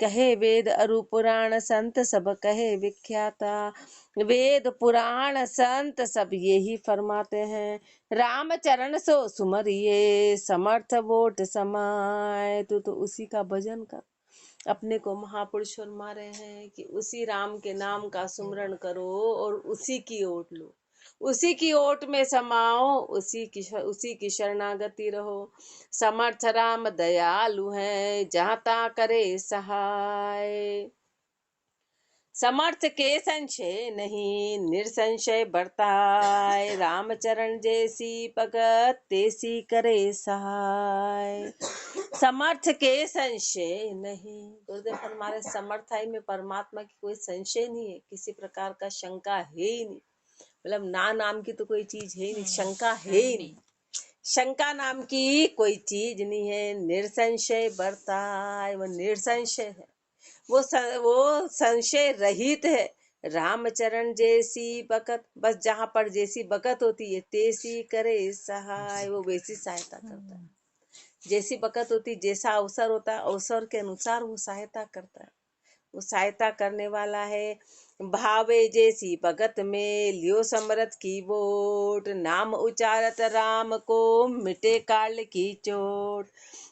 कहे वेद अरु पुराण संत सब कहे विख्याता। वेद पुराण संत सब यही फरमाते हैं, राम चरण सो सुमरिए समर्थ वोट समाए। तो उसी का भजन कर। अपने को महापुरुष फरमा रहे हैं कि उसी राम के नाम का सुमरण करो और उसी की ओट लो, उसी की ओट में समाओ, उसी की शरणागति रहो। समर्थ राम दयालु है, जहाँ ता करे सहाय। समर्थ के संशय नहीं, निरसंशय बरताए। रामचरण जैसी भगत तेसी करे सहाय। समर्थ के संशय नहीं, गुरुदेव फरमा रहे समर्थाई में परमात्मा की कोई संशय नहीं है, किसी प्रकार का शंका है ही नहीं। मतलब नाम की तो कोई चीज है ही नहीं, शंका है ही नहीं, शंका नाम की कोई चीज नहीं है। निरसंशय बरताए, वो निर्संशय है, वो संशय रहित है। रामचरण जैसी बकत, बस जहाँ पर जैसी बकत होती है तैसी करे सहाय, वो वैसी सहायता करता है। जैसी बकत होती, जैसा अवसर होता है, अवसर के अनुसार वो सहायता करता है, वो सहायता करने वाला है। भावे जैसी भगत में लियो समरथ की वोट। नाम उचारत राम को मिटे काल की चोट।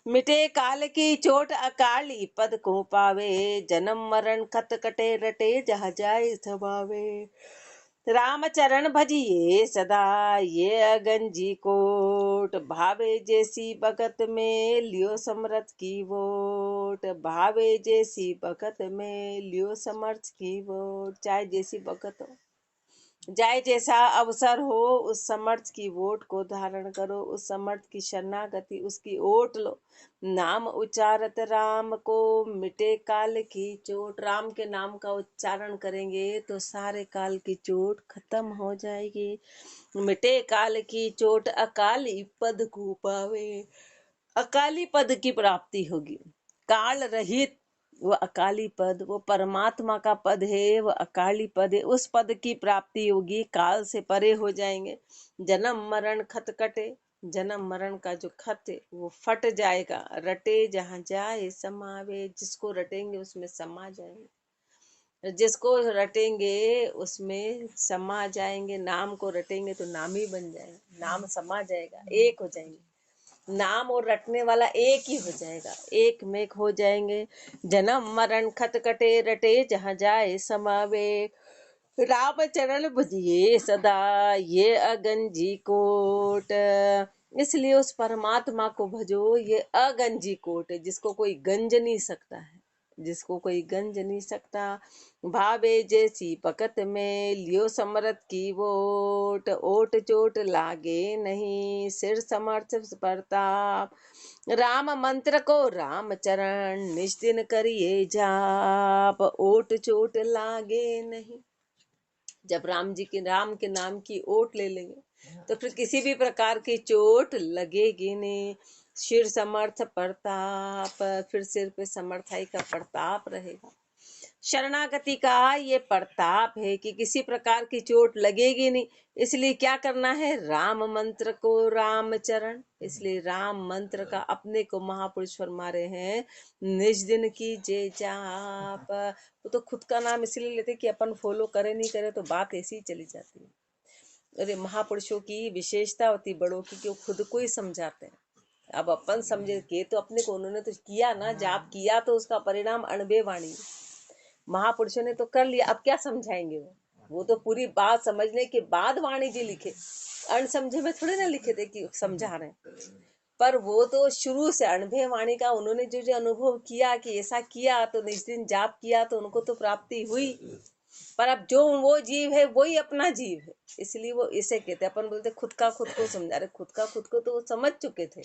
मिटे काल की चोट अकाली पद को पावे। जन्म मरण खत कटे रटे जहाँ जाए समावे। रामचरण भजिए सदा ये अगंजी कोट। भावे जैसी भगत में लियो समर्थ की वोट। भावे जैसी भगत में लियो समर्थ की वोट। चाहे जैसी भगत हो, चाहे जैसा अवसर हो, उस समर्थ की वोट को धारण करो, उस समर्थ की शरणागति, उसकी ओट लो। नाम उच्चारत राम को मिटे काल की चोट। राम के नाम का उच्चारण करेंगे तो सारे काल की चोट खत्म हो जाएगी। मिटे काल की चोट अकाली पद को पावे। अकाली पद की प्राप्ति होगी। काल रहित वो अकाली पद, वो परमात्मा का पद है, वो अकाली पद है, उस पद की प्राप्ति होगी। काल से परे हो जाएंगे। जन्म मरण खत कटे, जन्म मरण का जो खत है वो फट जाएगा। रटे जहाँ जाए समावे, जिसको रटेंगे उसमें समा जाएंगे, जिसको रटेंगे उसमें समा जाएंगे। नाम को रटेंगे तो नाम ही बन जाएगा, नाम समा जाएगा, एक हो जाएंगे। नाम और रटने वाला एक ही हो जाएगा, एक में एक हो जाएंगे। जन्म मरण खत कटे रटे जहाँ जाए समावे। राम चरण भजिए सदा ये अगंजी कोट। इसलिए उस परमात्मा को भजो, ये अगंजी कोट है, जिसको कोई गंज नहीं सकता है, जिसको कोई गंज नहीं सकता। भावे जैसी पकत में लियो समरथ की वोट। ओट चोट लागे नहीं, सिर समर्थ प्रताप। राम मंत्र को राम चरण निज दिन करिए जाप। ओट चोट लागे नहीं, जब राम के नाम की ओट ले लेंगे तो फिर किसी भी प्रकार की चोट लगेगी नहीं। सिर समर्थ प्रताप, फिर सिर पे समर्थाई का प्रताप रहेगा। शरणागति का ये प्रताप है कि किसी प्रकार की चोट लगेगी नहीं। इसलिए क्या करना है, राम मंत्र को राम चरण। इसलिए राम मंत्र का अपने को महापुरुष फरमा रहे हैं, निज दिन की जे जाप। वो तो खुद का नाम इसलिए लेते कि अपन फॉलो करे नहीं करे तो बात ऐसी ही चली जाती है। अरे महापुरुषों की विशेषता होती बड़ों की कि वो खुद को ही समझाते हैं। अब अपन समझे के तो अपने को उन्होंने तो किया ना, जाप किया तो उसका परिणाम अणबे वाणी। महापुरुषों ने तो कर लिया, अब क्या समझाएंगे वो तो पूरी बात समझने के बाद वाणी जी लिखे, अणसमझे में थोड़े ना लिखे थे कि समझा रहे हैं। पर वो तो शुरू से अनुभव वाणी का उन्होंने जो जो अनुभव किया कि ऐसा किया तो निज दिन जाप किया तो उनको तो प्राप्ति हुई। पर अब जो वो जीव है वही अपना जीव है, इसलिए वो इसे कहते। अपन बोलते खुद का खुद को समझा रहे, खुद का खुद को तो वो समझ चुके थे,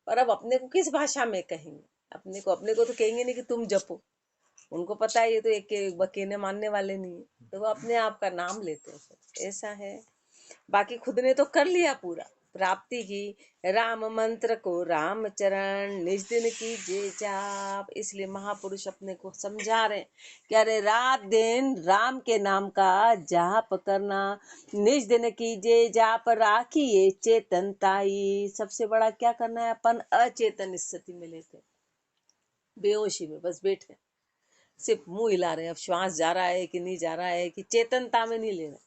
पर अब अपने को किस भाषा में कहेंगे। अपने को तो कहेंगे नहीं कि तुम जपो, उनको पता है ये तो एक कहने मानने वाले नहीं है, तो वो अपने आप का नाम लेते हैं। ऐसा है, बाकी खुद ने तो कर लिया पूरा, प्राप्ति की। राम मंत्र को राम चरण निज दिन की जे जाप। इसलिए महापुरुष अपने को समझा रहे कि अरे रात दिन राम के नाम का जाप करना, निज दिन की जे जाप राखिए चेतनताई। सबसे बड़ा क्या करना है, अपन अचेतन स्थिति में लेते, बेहोशी में बस बैठे, सिर्फ मुंह हिला रहे हैं, अब श्वास जा रहा है कि नहीं जा रहा है, कि चेतनता में नहीं ले रहे,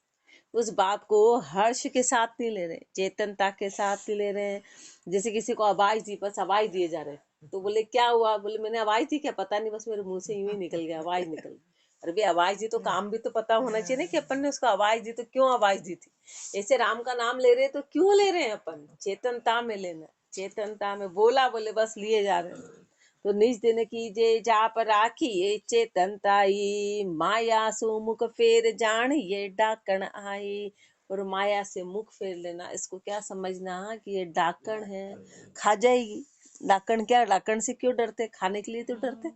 उस बात को हर्ष के साथ नहीं ले रहे, चेतनता के साथ नहीं ले रहे हैं। जैसे किसी को आवाज दी, बस आवाज दिए जा रहे हैं, तो बोले क्या हुआ, बोले मैंने आवाज दी, क्या पता नहीं, बस मेरे मुंह से यूं ही निकल गया, आवाज निकल गई। अरे भाई आवाज दी तो काम भी तो पता होना चाहिए ना, कि अपन ने उसको आवाज दी तो क्यों आवाज दी थी। ऐसे राम का नाम ले रहे तो क्यों ले रहे हैं, अपन चेतनता में लेना, चेतनता में बोला बोले बस लिए जा रहे हैं। तो निज दिन कीजे जाप राखिए चेतनताई, माया सु मुख फेर जान ये डाकण आई। और माया से मुख फेर लेना, इसको क्या समझना कि ये डाकण है, खा जाएगी। डाकण क्या, डाकण से क्यों डरते, खाने के लिए तो डरते,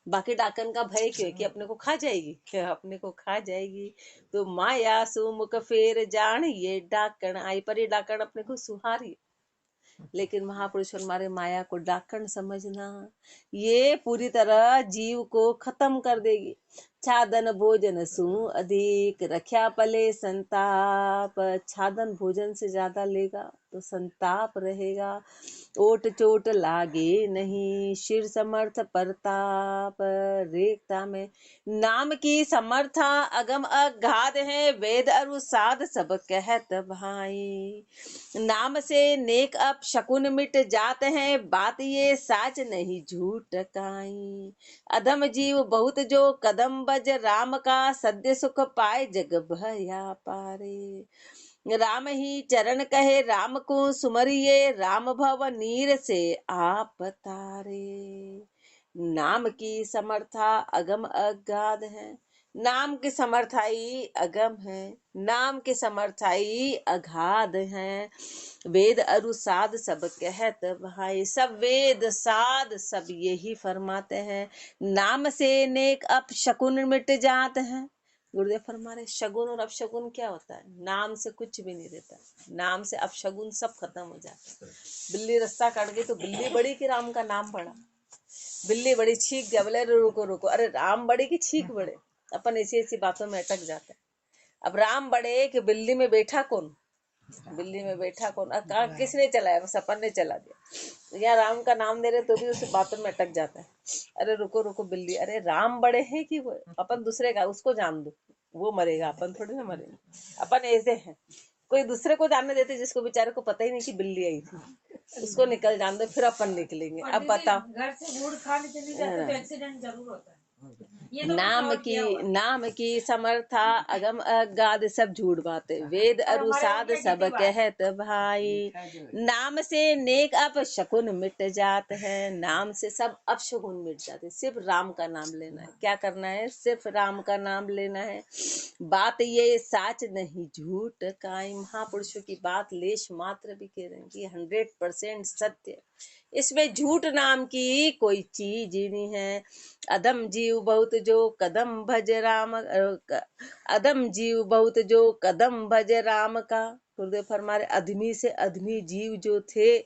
बाकी डाकन का भय क्यों है, कि अपने को खा जाएगी, क्या अपने को खा जाएगी। तो माया सु मुख फेर जान ये डाकण आई, पर ये डाकण अपने को सुहारी, लेकिन महापुरुष हमारे माया को डाकण समझना, ये पूरी तरह जीव को खत्म कर देगी। छादन भोजन सु अधिक रख्या पले संताप, छादन भोजन से ज्यादा लेगा तो संताप रहेगा। ओट चोट लागे नहीं शिर समर्थ परताप, रेखता में नाम की समर्था अगम अगाध है, वेद अरु साध सब कहत भाई। नाम से नेक अप शकुन मिट जात हैं, बात ये साच नहीं झूठ काई। अधम जीव बहुत जो कदम बज राम का, सद्य सुख पाए जग भया पारे। राम ही चरण कहे राम को सुमरिए, राम भव नीर से आप तारे। नाम की समर्था अगम अगाध है, नाम की समर्थाई अगम है, नाम के समर्थाई अगाध है। वेद अरु साध सब कहत भाई, सब वेद साध सब यही फरमाते हैं। नाम से नेक अप शकुन मिट जात हैं। गुरुदेव फरमा रहे शगुन और अपशगुन क्या होता है, नाम से कुछ भी नहीं रहता, नाम से अपशगुन सब खत्म हो जाता है। बिल्ली रास्ता काट गई तो बिल्ली बड़ी कि राम का नाम पड़ा, बिल्ली बड़ी छींक गया, बोले रुको रुको, अरे राम बड़े की छींक बड़े, अपन ऐसी ऐसी बातों में अटक जाते हैं। अब राम बड़े कि बिल्ली में बैठा कौन, बिल्ली में बैठा कौन, किसने चलाया, बस अपन ने चला दिया। या राम का नाम दे रहे तो भी उस बातों में अटक जाता है। अरे रुको रुको बिल्ली, अरे राम बड़े हैं कि वो अपन दूसरे का, उसको जान दो, वो मरेगा, अपन थोड़ी ना मरेंगे। अपन ऐसे हैं, कोई दूसरे को जानने देते जिसको बेचारे को पता ही नहीं कि बिल्ली आई थी, उसको निकल जान दो, फिर अपन निकलेंगे। अब बताओ, घर से गुड़ खा के चली जाते तो एक्सीडेंट जरूर होता है। तो नाम की समर्था अगम अगाध सब झूठ बातें, वेद अरु साध सब कहत भाई। नाम से नेक अप शकुन मिट जात है, नाम से सब अपशगुन मिट जाते। सिर्फ राम का नाम लेना है, क्या करना है, सिर्फ राम का नाम लेना है। बात ये साच नहीं झूठ काई, महापुरुषों की बात लेश मात्र भी कह रहे हैं कि 100% सत्य, इसमें झूठ नाम की कोई चीज ही नहीं है। अधम जीव बहुत जो कदम भज राम, अधम जीव बहुत जो कदम भज राम का। गुरुदेव फरमा रहे अधमी से अधमी जीव जो थे,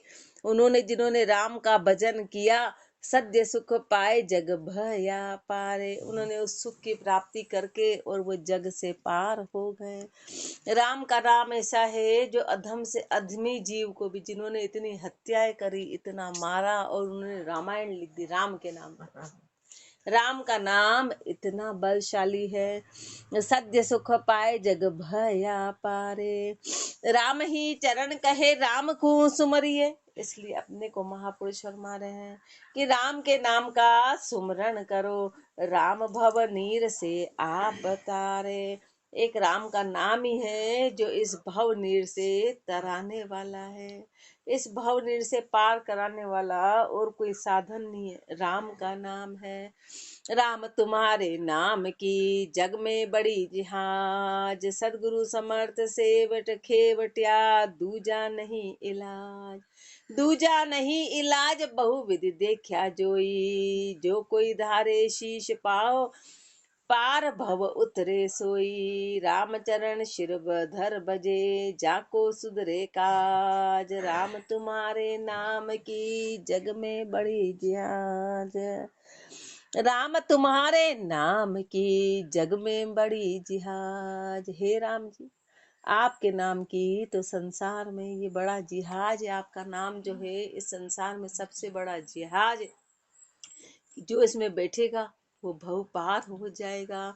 उन्होंने जिन्होंने राम का भजन किया, सद्य सुख पाए जग भया पारे, उन्होंने उस सुख की प्राप्ति करके और वो जग से पार हो गए। राम का नाम ऐसा है जो अधम से अधमी जीव को भी, जिन्होंने इतनी हत्याएं करी, इतना मारा, और उन्होंने रामायण लिख दी राम के नाम पर। राम का नाम इतना बलशाली है, सद्य सुख पाए जग भया पारे। राम ही चरण कहे राम को सुमरिए, इसलिए अपने को महापुरुष फरमा रहे हैं कि राम के नाम का सुमरण करो, राम भव नीर से आप तारे। एक राम का नाम ही है जो इस भव नीर से तराने वाला है, इस भव नीर से पार कराने वाला और कोई साधन नहीं है, राम का नाम है। राम तुम्हारे नाम की जग में बड़ी जिहाज, सदगुरु समर्थ सेवट खेवटिया, दूजा नहीं इलाज, दूजा नहीं इलाज बहुविधि देखा जोई, जो कोई धारे शीश पाओ पार भव उतरे सोई। रामचरण शिर धर बजे जाको सुधरे काज, राम तुम्हारे नाम की जग में बड़ी जिहाज, राम तुम्हारे नाम की जग में बड़ी जिहाज। हे राम जी, आपके नाम की तो संसार में ये बड़ा जिहाज है, आपका नाम जो है इस संसार में सबसे बड़ा जिहाज है। जो इसमें बैठेगा वो भव पार हो जाएगा।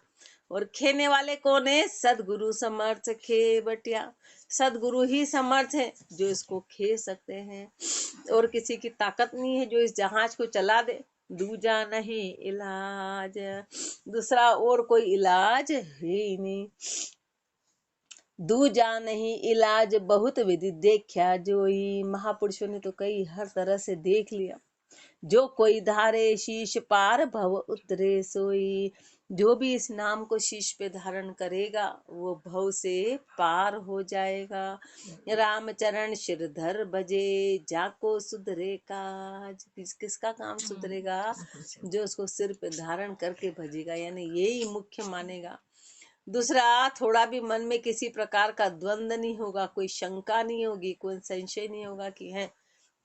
और खेने वाले कौन है? सदगुरु समर्थ खे बटिया। सदगुरु ही समर्थ है जो इसको खे सकते हैं, और किसी की ताकत नहीं है जो इस जहाज को चला दे। दूजा नहीं इलाज, दूसरा और कोई इलाज है ही नहीं। दूजा नहीं इलाज बहुत विधि देखा जोई। महापुरुषों ने तो कई हर तरह से देख लिया। जो कोई धारे शीश पार भव उतरे सोई। जो भी इस नाम को शीश पे धारण करेगा वो भव से पार हो जाएगा। रामचरण सिरधर बजे जाको सुधरे काज। किसका काम सुधरेगा? जो उसको सिर पे धारण करके भजेगा, यानी यही मुख्य मानेगा। दूसरा, थोड़ा भी मन में किसी प्रकार का द्वंद नहीं होगा, कोई शंका नहीं होगी, कोई संशय नहीं होगा कि है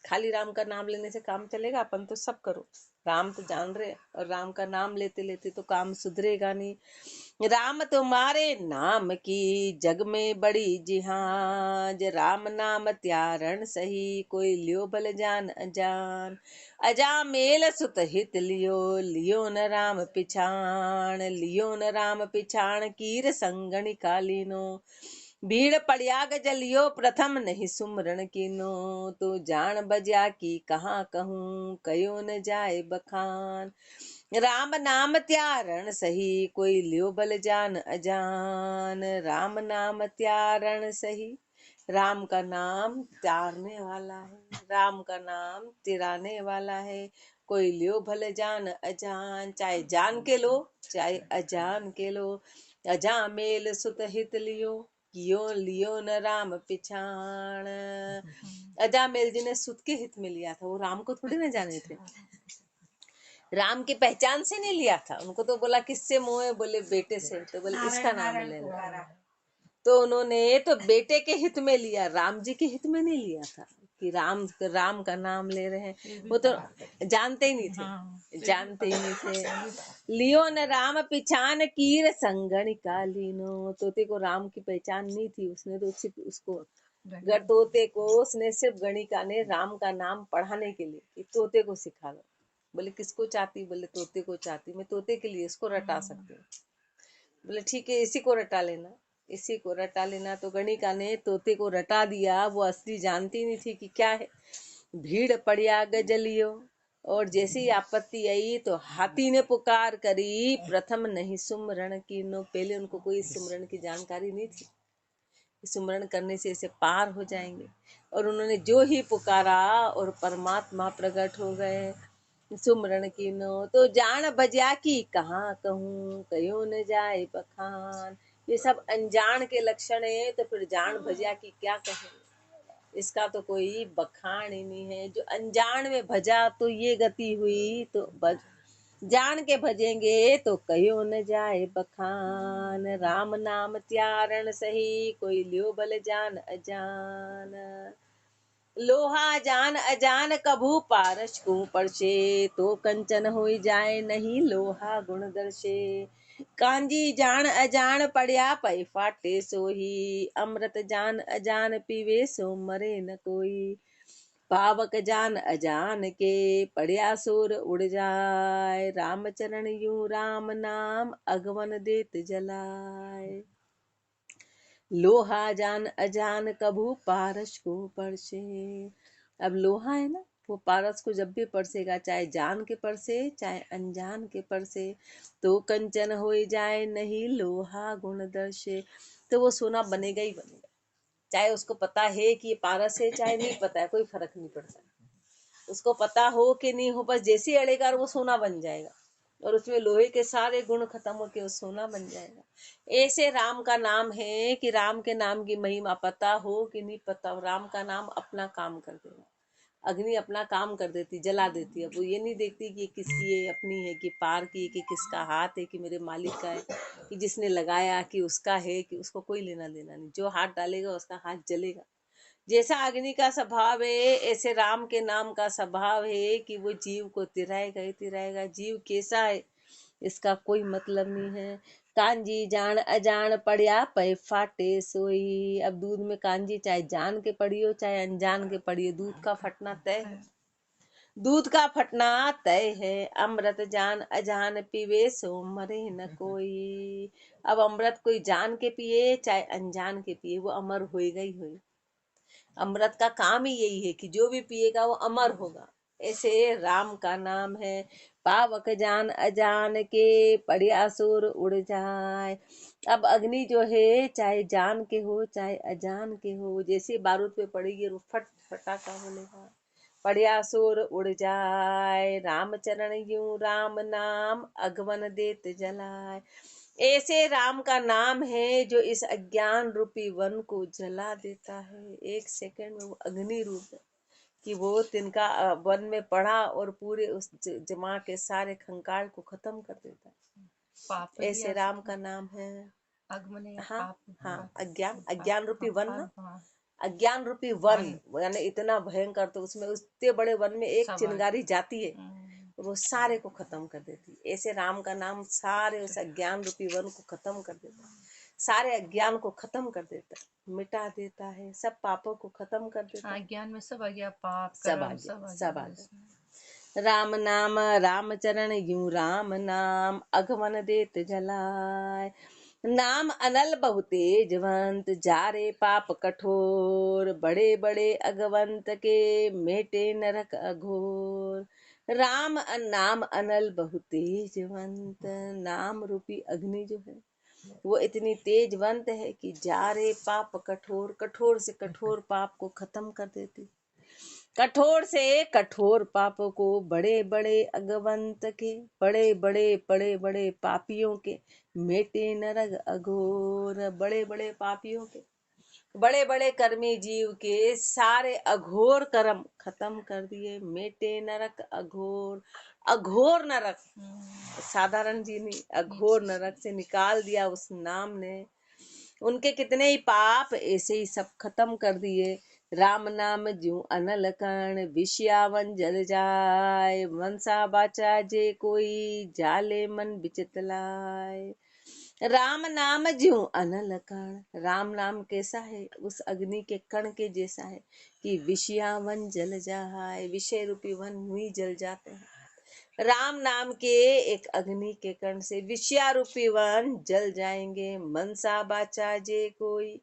खाली राम का नाम लेने से काम चलेगा, अपन तो सब करो, राम तो जान रहे, और राम का नाम लेते लेते तो काम सुधरेगा नहीं। राम तुम्हारे नाम की जग में बड़ी जिहाज। राम नाम त्यारण सही कोई लियो बल जान अजान। अजा मेल सुत हित लियो लियो न राम पिछाण। लियो न राम पिछाण कीर संगणि कालीनो। भीड़ पड़ियाग जलियो प्रथम नहीं सुमरण कीनो। तो जान बजा की कहाँ कहूँ कयो न जाए बखान। राम नाम त्यारण सही कोई लियो बल जान अजान। राम नाम त्यारण सही, राम का नाम त्यारने वाला है, राम का नाम तिराने वाला है। कोई लियो भले जान अजान, चाहे जान के लो चाहे अजान के लो। अजा मेल सुत हित लियो कियो लियो न राम पिछाण। अजामेल जी ने सुत के हित में लिया था, वो राम को थोड़ी ना जाने थे, राम की पहचान से नहीं लिया था। उनको तो बोला किससे मोह है? बोले बेटे से। तो बोले इसका नाम ले लो। तो उन्होंने तो बेटे के हित में लिया, राम जी के हित में नहीं लिया था कि राम का नाम ले रहे हैं। वो तो जानते ही नहीं थे, जानते ही नहीं थे। लियो न राम पिछान कीर संगणि कालीनो। तोते को राम की पहचान नहीं थी, उसने तो सिर्फ उसको तोते को उसने सिर्फ गणिका ने राम का नाम पढ़ाने के लिए कि तोते को सिखा लो। बोले किसको चाहती? बोले तोते को चाहती, मैं तोते के लिए इसको रटा सकती हूँ। बोले ठीक है, इसी को रटा लेना, इसी को रटा लेना। तो गणिका ने तोते को रटा दिया, वो असली जानती नहीं थी कि क्या है। भीड़ पड़िया गजलियो, और जैसे ही आपत्ति आई तो हाथी ने पुकार करी प्रथम नहीं सुमरण कीनो। पहले उनको कोई सुमरण की जानकारी नहीं थी, सुमरण करने से इसे पार हो जाएंगे। और उन्होंने जो ही पुकारा और परमात्मा प्रकट हो गए। सुमरण कीनो तो जान बजा की कहाँ कहूँ कयो न जाए बखान। ये सब अनजान के लक्षण है, तो फिर जान भजा की क्या कहें, इसका तो कोई बखान ही नहीं है। जो अनजान में भजा तो ये गति हुई, तो जान के भजेंगे तो कयो न जाए बखान। राम नाम त्यारण सही कोई लियो बल जान अजान। लोहा जान अजान कभू पारस को परसे। तो कंचन होई जाए नहीं लोहा गुण दर्शे। कांजी जान अजान पड़िया पै फाटे सोही। अमृत जान अजान पीवे सो मरे न कोई। पावक जान अजान के पड़िया सूर उड़ जाए। रामचरण यूं राम नाम अगवन देत जलाए। लोहा जान अजान कभू पारस को परसे। अब लोहा है ना, वो पारस को जब भी परसेगा, चाहे जान के परसे चाहे अनजान के परसे। तो कंचन हो जाए नहीं लोहा गुण दर्शे, तो वो सोना बनेगा ही बनेगा। चाहे उसको पता है कि ये पारस है, चाहे नहीं पता है, कोई फर्क नहीं पड़ता। उसको पता हो कि नहीं हो, बस जैसे अड़ेगा वो सोना बन जाएगा, और उसमें लोहे के सारे गुण खत्म होके वो सोना बन जाएगा। ऐसे राम का नाम है कि राम के नाम की महिमा पता हो कि नहीं पता हो, राम का नाम अपना काम कर देगा। अग्नि अपना काम कर देती, जला देती है। वो ये नहीं देखती कि किसकी है, अपनी है कि पार की, कि किसका हाथ है, कि मेरे मालिक का है, कि जिसने लगाया कि उसका है, कि उसको कोई लेना देना नहीं। जो हाथ डालेगा उसका हाथ जलेगा। जैसा अग्नि का स्वभाव है, ऐसे राम के नाम का स्वभाव है कि वो जीव को तिराएगा ही तिराएगा। जीव कैसा है इसका कोई मतलब नहीं है। कांजी जान अजान पड़िया पै फाटे सोई। अब दूध में कांजी चाहे जान के पड़ी हो चाहे अनजान के पड़ी हो, दूध का फटना तय है। दूध का फटना तय है, अमृत जान अजान पीवे सो मरे न कोई। अब अमृत कोई जान के पिए चाहे अनजान के पिए, वो अमर होएगा ही होएगा। अमृत का काम ही यही है कि जो भी पिएगा वो अमर होगा। ऐसे राम का नाम है। पावक जान अजान के पड़िया असुर उड़ जाए। अब अग्नि जो है चाहे जान के हो चाहे अजान के हो, जैसे बारूद पे पड़ेगी वो फट फटाका बोलेगा, पड़ियासुर उड़ जाए। रामचरण यूं राम नाम अगवन देत जलाए। ऐसे राम का नाम है जो इस अज्ञान रूपी वन को जला देता है। एक सेकंड में वो अग्नि रूप है कि वो तिनका वन में पड़ा और पूरे उस जमा के सारे खंकाल को खत्म कर देता है। पाप ऐसे राम का नाम है। आगमन या हाँ पाप। हाँ, अज्ञान रूपी वन ना, हाँ, अज्ञान रूपी वन यानी इतना भयंकर, तो उसमें उतने बड़े वन में एक चिंगारी जाती है वो सारे को खत्म कर देती है। ऐसे राम का नाम सारे उस अज्ञान रूपी वन को खत्म कर देता है, सारे अज्ञान को खत्म कर देता है, मिटा देता है, सब पापों को खत्म कर देता है। अज्ञान में सब आ गया, पाप सब आ कर्म गया, सब आ गया। राम नाम रामचरण यूं राम नाम अगमन देत जलाए। नाम अनल बहु तेजवंत जारे पाप कठोर, बड़े बड़े अगवंत के मेटे नरक अघोर। राम नाम अनल बहु तेजवंत, नाम रूपी अग्नि जो है वो इतनी तेजवंत है कि जारे पाप कठोर, कठोर से कठोर पाप को खत्म कर देती, कठोर से कठोर पापों को, बड़े बड़े अगवंत के, बड़े बड़े पापियों के, मेटे नरक अघोर, बड़े बड़े पापियों के, बड़े बड़े कर्मी जीव के सारे अघोर कर्म खत्म कर दिए। मेटे नरक अघोर, अघोर नरक साधारण जी नहीं, अघोर नरक से निकाल दिया उस नाम ने। उनके कितने ही पाप ऐसे ही सब खत्म कर दिए। राम नाम ज्यों अनल कर्ण, विषयावन जल जाए। मनसा बाचा जे कोई, जाले मन बिचितलाय। राम नाम ज्यों अनल कर्ण, राम नाम कैसा है, उस अग्नि के कण के जैसा है कि विषयावन जल जाए, विषय रूपी वन हुई जल जाते हैं। राम नाम के एक अग्नि के कण से विषया रूपी वन जल जाएंगे। मनसा बाचा जे कोई,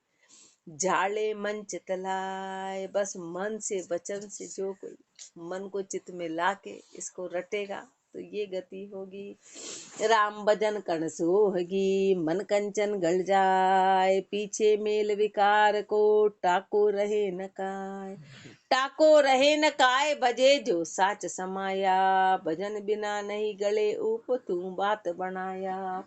जाले मन चितलाए। बस मन से वचन से जो कोई मन को चित्त में लाके इसको रटेगा तो ये गति होगी। राम भजन कण सोहगी, मन कंचन गल जाए। पीछे मेल विकार को, टाको रहे न काय। टाको रहे न काय, भजे जो साच समाया। भजन बिना नहीं गले ऊप, तू बात बनाया।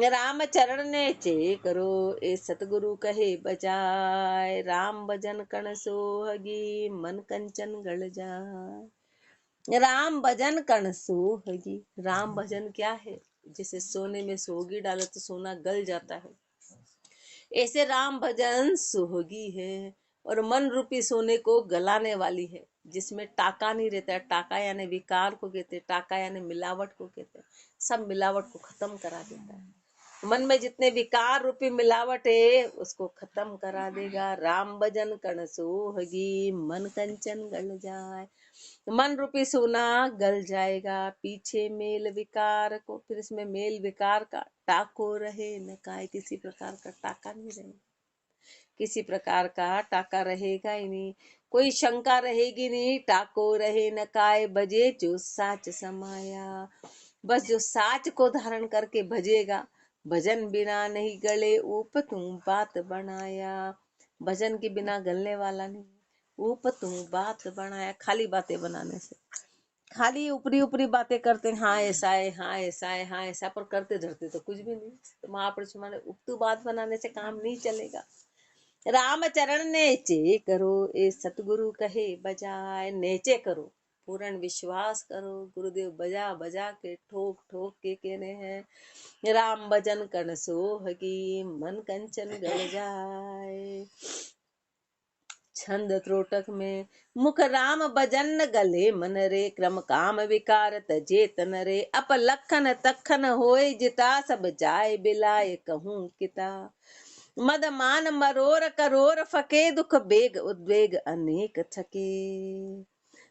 राम चरण ने चे करो, ए सतगुरु कहे बजाय। राम भजन कण सोहगी, मन कंचन गल जाए। राम भजन कण सोहगी, राम भजन क्या है, जैसे सोने में सोगी डालो तो सोना गल जाता है, ऐसे राम भजन सोहगी है और मन रूपी सोने को गलाने वाली है, जिसमें टाका नहीं रहता है। टाका यानी विकार को कहते, टाका यानी मिलावट को कहते, सब मिलावट को खत्म करा देता है। मन में जितने विकार रूपी मिलावट है उसको खत्म करा देगा। राम भजन कण सोहगी, मन कंचन गल जाए। मन रूपी सोना गल जाएगा। पीछे मेल विकार को, फिर इसमें मेल विकार का टाको रहे न काय, किसी प्रकार का टाका नहीं रहेगा, किसी प्रकार का टाका रहेगा ही नहीं, कोई शंका रहेगी नहीं। टाको रहे न काय, भजे जो साच समाया। बस जो साच को धारण करके भजेगा, भजन बिना नहीं गले ऊप, तुम बात बनाया। भजन के बिना गलने वाला नहीं, ऊप तुम बात बनाया। खाली बातें बनाने से, खाली ऊपरी ऊपरी बातें करते हैं, हाँ ऐसा है, हाँ ऐसा है, हाँ ऐसा, पर करते धरते तो कुछ भी नहीं। तो महापुरुष माने उपतु बात बनाने से काम नहीं चलेगा। राम चरण नेचे करो, ए सतगुरु कहे बजाए। नेचे करो, पूर्ण विश्वास करो। गुरुदेव बजा बजा के ठोक ठोक के कहने हैं। राम भजन कण सोहगी, मन कंचन गल जाए। छंद त्रोटक में, मुख राम भजन गले मन रे। क्रम काम विकार तजे तन रे। अप लखन तखन होय जिता, सब जाय बिलाय कहूँ किता। मद मान मरोर करोर फके, दुख बेग उद्वेग अनेक थके।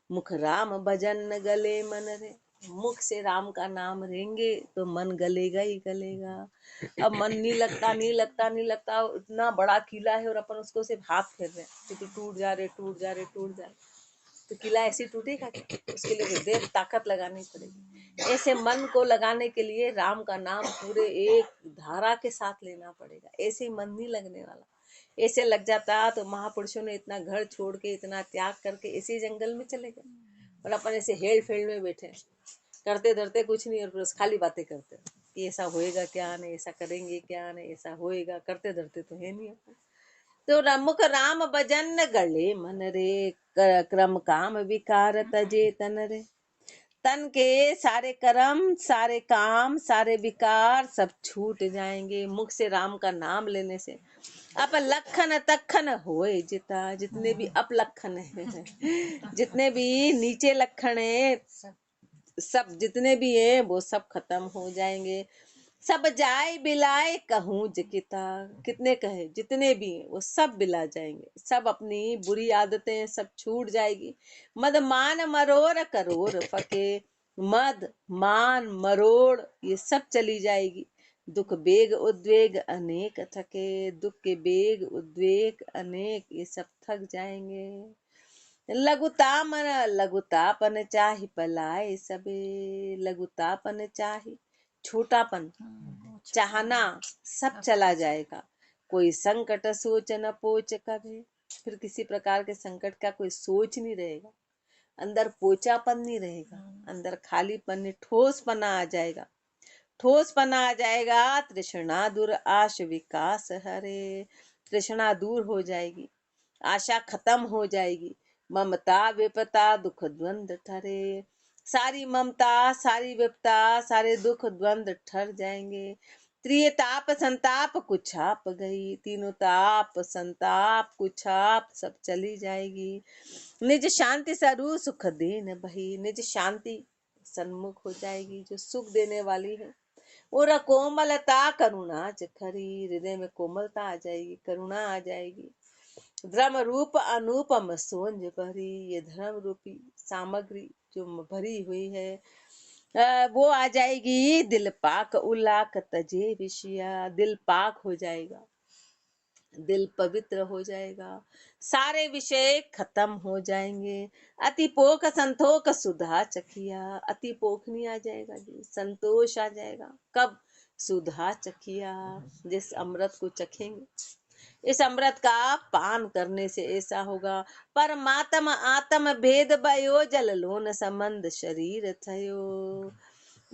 मुख राम भजन गले मन रे। मुख से राम का नाम लेंगे तो मन गलेगा ही गलेगा। अब मन नहीं लगता नहीं लगता नहीं लगता, इतना बड़ा किला है और अपन उसको सिर्फ हाथ फेर रहे हैं तो टूट जा रहे टूट जा रहे टूट जा रहे, तो किला ऐसे ही टूटेगा क्या? उसके लिए देव ताकत लगानी पड़ेगी। ऐसे मन को लगाने के लिए राम का नाम पूरे एक धारा के साथ लेना पड़ेगा, ऐसे ही मन नहीं लगने वाला। ऐसे लग जाता तो महापुरुषों ने इतना घर छोड़ के इतना त्याग करके ऐसे जंगल में चले गए, और अपन ऐसे हेल फेल में बैठे करते धरते कुछ नहीं, और बस खाली बातें करते कि ऐसा होएगा क्या, नहीं ऐसा करेंगे क्या, नहीं ऐसा होएगा, करते धरते तो है नहीं अपन। तो मुख राम भजन गले मन रे, क्रम काम विकार तजे तन रे। तन के सारे कर्म सारे काम सारे विकार सब छूट जाएंगे मुख से राम का नाम लेने से। अब लखन तखन होए जिता, जितने भी अपलखन है जितने भी नीचे लखन है, सब जितने भी हैं वो सब खत्म हो जाएंगे। सब जाए बिलाए कहूँ जिकिता, कितने कहे जितने भी हैं वो सब बिला जाएंगे, सब अपनी बुरी आदतें सब छूट जाएगी। मद मान मरोड़ करोड़ फके, मद मान मरोड़ ये सब चली जाएगी। दुख बेग उद्वेग अनेक थके, दुख के बेग उद्वेग अनेक ये सब थक जाएंगे। लघुतापन चाहि पलाए सबे, लघुतापन चाहि छोटापन चाहना सब चला जाएगा। कोई संकट सोच न पोच कभी, फिर किसी प्रकार के संकट का कोई सोच नहीं रहेगा। अंदर पोचापन नहीं रहेगा, अंदर खालीपन ठोसपना आ जाएगा, ठोसपना आ जाएगा। तृष्णा दूर आश विकास हरे, तृष्णा दूर हो जाएगी, आशा खत्म हो जाएगी। ममता विपता दुख द्वंद ठरे, सारी ममता सारी विपता सारे दुख द्वंद ठर जाएंगे। त्रिय ताप संताप कुछाप गई, तीनों ताप संताप कुछाप सब चली जाएगी। निज शांति सरू सुख देन बही, निज शांति सन्मुख हो जाएगी जो सुख देने वाली है। और कोमलता करुणा जखरी, हृदय में कोमलता आ जाएगी, करुणा आ जाएगी। धर्म रूप अनुपम सोंज भरी, ये धर्म रूपी सामग्री जो भरी हुई है वो आ जाएगी। दिल पाक उलाक तजे विषया, दिल पाक हो जाएगा, दिल पवित्र हो जाएगा, सारे विषय खत्म हो जाएंगे। अति पोख संतोष सुधा चखिया, अति पोख नहीं आ जाएगा जी, संतोष आ जाएगा। कब? सुधा चखिया, जिस अमृत को चखेंगे, इस अमृत का पान करने से ऐसा होगा। परमात्मा आत्म भेद भयो, जल लोन संबंध शरीर थयो।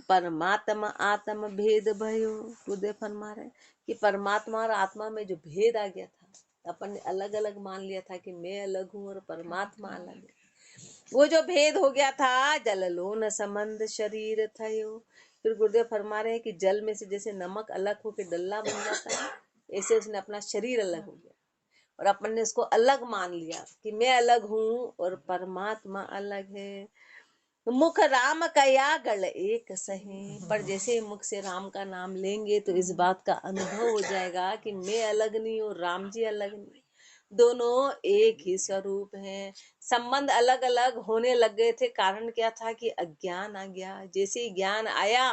परमात्मा आत्म भेद भयो, खुदे फरमा रहे कि परमात्मा और आत्मा में जो भेद आ गया था, अपन ने अलग अलग मान लिया था कि मैं अलग हूँ और परमात्मा अलग है। वो जो भेद हो गया था, जल लोन संबंध शरीर थयो। फिर गुरुदेव फरमा रहे हैं कि जल में से जैसे नमक अलग होकर डल्ला बन जाता है, ऐसे उसने अपना शरीर अलग हो गया और अपन ने उसको अलग मान लिया कि मैं अलग हूँ और परमात्मा अलग है। मुख राम कया गल एक सही, पर जैसे मुख से राम का नाम लेंगे तो इस बात का अनुभव हो जाएगा कि मैं अलग नहीं हूँ, राम जी अलग नहीं, दोनों एक ही स्वरूप हैं। संबंध अलग अलग होने लग गए थे, कारण क्या था कि अज्ञान आ गया। जैसे ही ज्ञान आया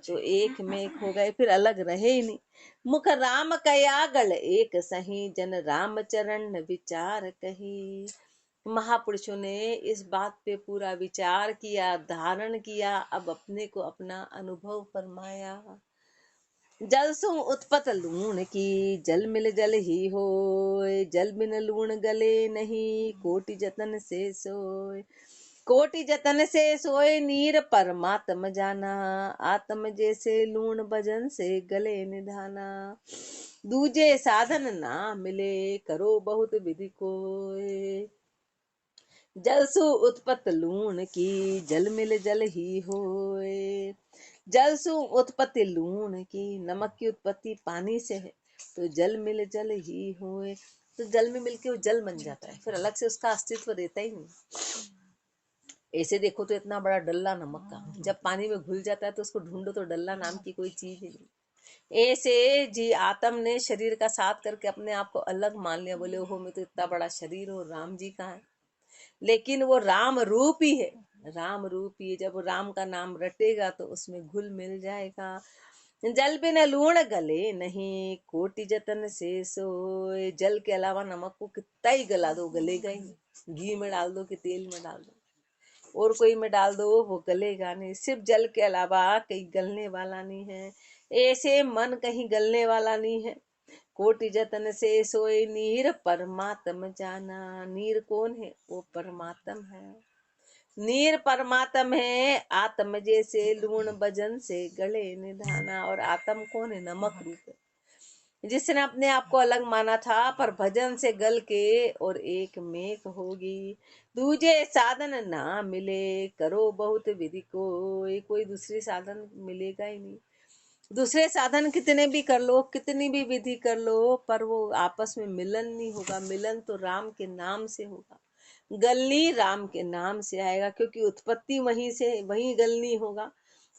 तो एक में एक हो गए, फिर अलग रहे ही नहीं। मुख राम कया गल एक सही, जन राम चरण विचार कही। महापुरुषों ने इस बात पे पूरा विचार किया, धारण किया, अब अपने को अपना अनुभव फरमाया। जल सु उत्पत लूण की, जल मिल जल ही होय, जल बिन लूण गले नहीं, कोटि जतन से सोय। कोटि जतन से सोए नीर परमात्म जाना, आत्म जैसे लूण भजन से गले निधाना। दूजे साधन ना मिले, करो बहुत विधि कोय। जल सु उत्पत लूण की, जल मिल जल ही होए। जल सु उत्पत्ति लूण की, नमक की उत्पत्ति पानी से है, तो जल मिल जल ही होए। तो जल में मिलके वो जल बन जाता है, फिर अलग से उसका अस्तित्व रहता ही नहीं। ऐसे देखो तो इतना बड़ा डल्ला नमक का, जब पानी में घुल जाता है तो उसको ढूंढो तो डल्ला नाम की कोई चीज ही नहीं। ऐसे जी आत्म ने शरीर का साथ करके अपने आप को अलग मान लिया, बोले ओहो मैं तो इतना बड़ा शरीर हूँ, राम जी कहाँ है। लेकिन वो राम रूप ही है, राम रूप ही है। जब वो राम का नाम रटेगा तो उसमें घुल मिल जाएगा। जल बिन लूण गले नहीं, कोटि जतन से सोए। जल के अलावा नमक को कितना ही गला दो, गलेगा ही नहीं। घी में डाल दो कि तेल में डाल दो और कोई में डाल दो, वो गलेगा नहीं। सिर्फ जल के अलावा कहीं गलने वाला नहीं है। ऐसे मन कहीं गलने वाला नहीं है। कोटि जतन से सोए नीर परमात्म जाना। नीर कौन है? वो परमात्म है। नीर परमात्म है। आत्म जैसे लूण भजन से गले निधाना। और आत्म कौन है? नमक रूप है, जिसने अपने आप को अलग माना था, पर भजन से गल के और एक मेक होगी। दूजे साधन ना मिले, करो बहुत विधि कोई दूसरी साधन मिलेगा ही नहीं। दूसरे साधन कितने भी कर लो, कितनी भी विधि कर लो, पर वो आपस में मिलन नहीं होगा। मिलन तो राम के नाम से होगा। गलनी राम के नाम से आएगा, क्योंकि उत्पत्ति वहीं से, वहीं गलनी होगा।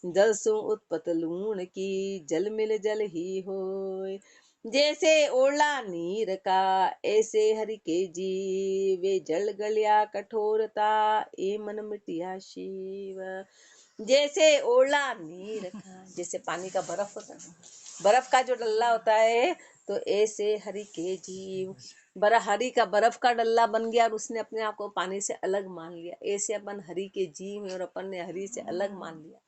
जल सु उत्पत लूण की, जल मिल जल ही होय। जैसे ओला नीर का, ऐसे हरि के जीवे। जल गलिया कठोरता, ए मन मिटिया शिव। जैसे ओला नीर का, जैसे पानी का बर्फ होता है, बर्फ का जो डल्ला होता है, तो ऐसे हरि के जीव। हरि का बर्फ का डल्ला बन गया और उसने अपने आप को पानी से अलग मान लिया। ऐसे अपन हरि के जीव हैं और अपन ने हरि से अलग मान लिया।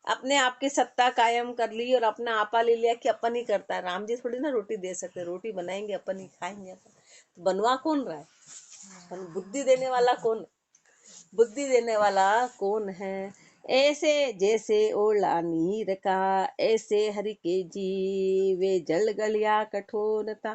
अपने आप की सत्ता कायम कर ली और अपना आपा ले लिया कि अपन ही करता है। राम जी थोड़ी ना रोटी दे सकते, रोटी बनाएंगे अपन ही खाएंगे। अपन तो बनवा कौन रहा है? बुद्धि देने वाला कौन? बुद्धि देने वाला कौन है? ऐसे जैसे ओला नीर का, ऐसे हरि के जीवे। जल गलिया कठोरता,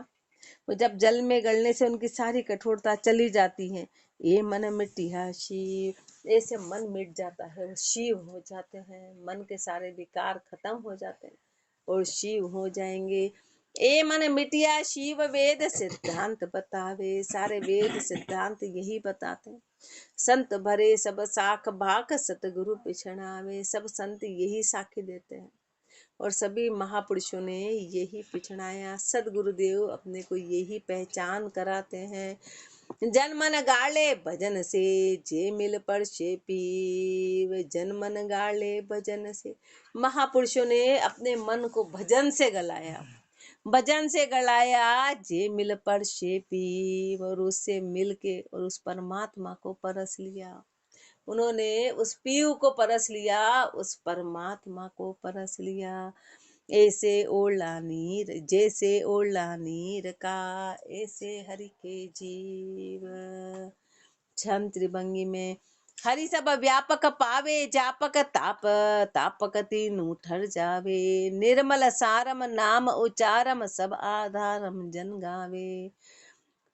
वो जब जल में गलने से उनकी सारी कठोरता चली जाती है। ये मन मिटिया शिव, ऐसे मन मिट जाता है, वो शिव हो जाते हैं। मन के सारे विकार खत्म हो जाते हैं और शिव हो जाएंगे। ए मन मिटिया शिव, वेद सिद्धांत बतावे। सारे वेद सिद्धांत यही बताते हैं। संत भरे सब साख भाक, सतगुरु पिछड़ावे। सब संत यही साखी देते हैं और सभी महापुरुषों ने यही पिछड़ाया। सदगुरुदेव अपने को यही पहचान कराते हैं। जन मन गाले भजन से, जे मिल पर से पीव। जन मन गाले भजन से, महापुरुषों ने अपने मन को भजन से गलाया। भजन से गलाया, जे मिल पर से पीव। और उससे मिल के और उस परमात्मा को परस लिया। उन्होंने उस पीव को परस लिया, उस परमात्मा को परस लिया। ऐसे ओला नीर, जैसे ओला नीर का, ऐसे हरि के जीव। छम त्रिभंगी में हरि सब व्यापक पावे, जापक ताप तापक तीनू ठर जावे। निर्मल सारम नाम उचारम, सब आधारम जन गावे।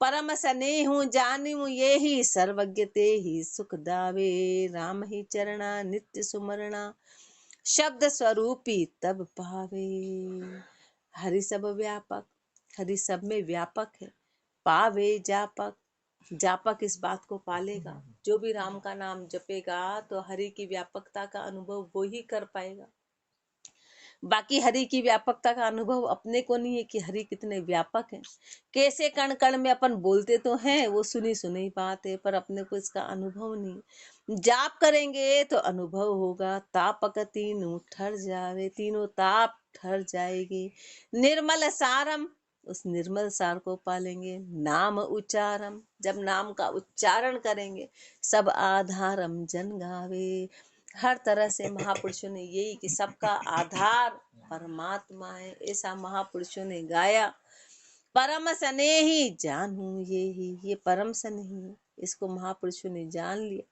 परम स्नेहु जानिमु ये ही, सर्वज्ञ ते ही सुख दावे। राम ही चरणा नित्य सुमरणा, शब्द स्वरूपी तब पावे। हरि सब व्यापक, हरि सब में व्यापक है। पावे जापक, जापक इस बात को पालेगा। जो भी राम का नाम जपेगा तो हरि की व्यापकता का अनुभव वो ही कर पाएगा। बाकी हरि की व्यापकता का अनुभव अपने को नहीं है कि हरि कितने व्यापक हैं। कैसे कण कण में अपन बोलते तो हैं, वो सुनी सुनी बात है, पर अपने को इसका अनुभव नहीं। जाप करेंगे तो अनुभव होगा। तापक तीनों ठर जावे, तीनों ताप ठर जाएगी। निर्मल सारम, उस निर्मल सार को पालेंगे। नाम उच्चारम, जब नाम का उच्चारण करेंगे। सब आधारम जन गावे, हर तरह से महापुरुषों ने यही कि सबका आधार परमात्मा है, ऐसा महापुरुषों ने गाया। परम स्नेही जानू ये परम स्नेही, इसको महापुरुषों ने जान लिया।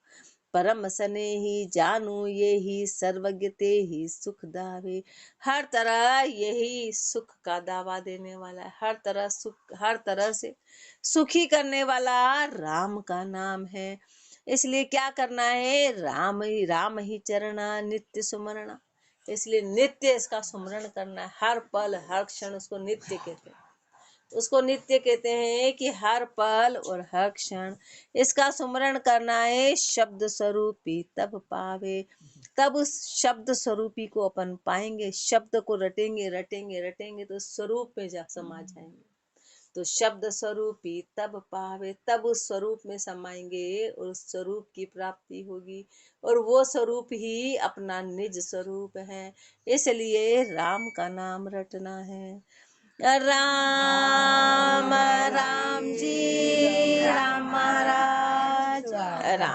परम स्नेही जानू ही, सर्वज्ञ ते ही सुख दावे। हर तरह यही सुख का दावा देने वाला है। हर तरह सुख, हर तरह से सुखी करने वाला राम का नाम है। इसलिए क्या करना है? राम ही चरना नित्य सुमरना। इसलिए नित्य इसका सुमरण करना है। हर पल हर क्षण उसको नित्य कहते हैं। उसको नित्य कहते हैं कि हर पल और हर क्षण इसका सुमरण करना है। शब्द स्वरूपी तब पावे, तब उस शब्द स्वरूपी को अपन पाएंगे। शब्द को रटेंगे रटेंगे रटेंगे तो स्वरूप में जा समा जाएंगे। तो शब्द स्वरूपी तब पावे, तब उस स्वरूप में समाएंगे और उस स्वरूप की प्राप्ति होगी, और वो स्वरूप ही अपना निज स्वरूप है। इसलिए राम का नाम रटना है। राम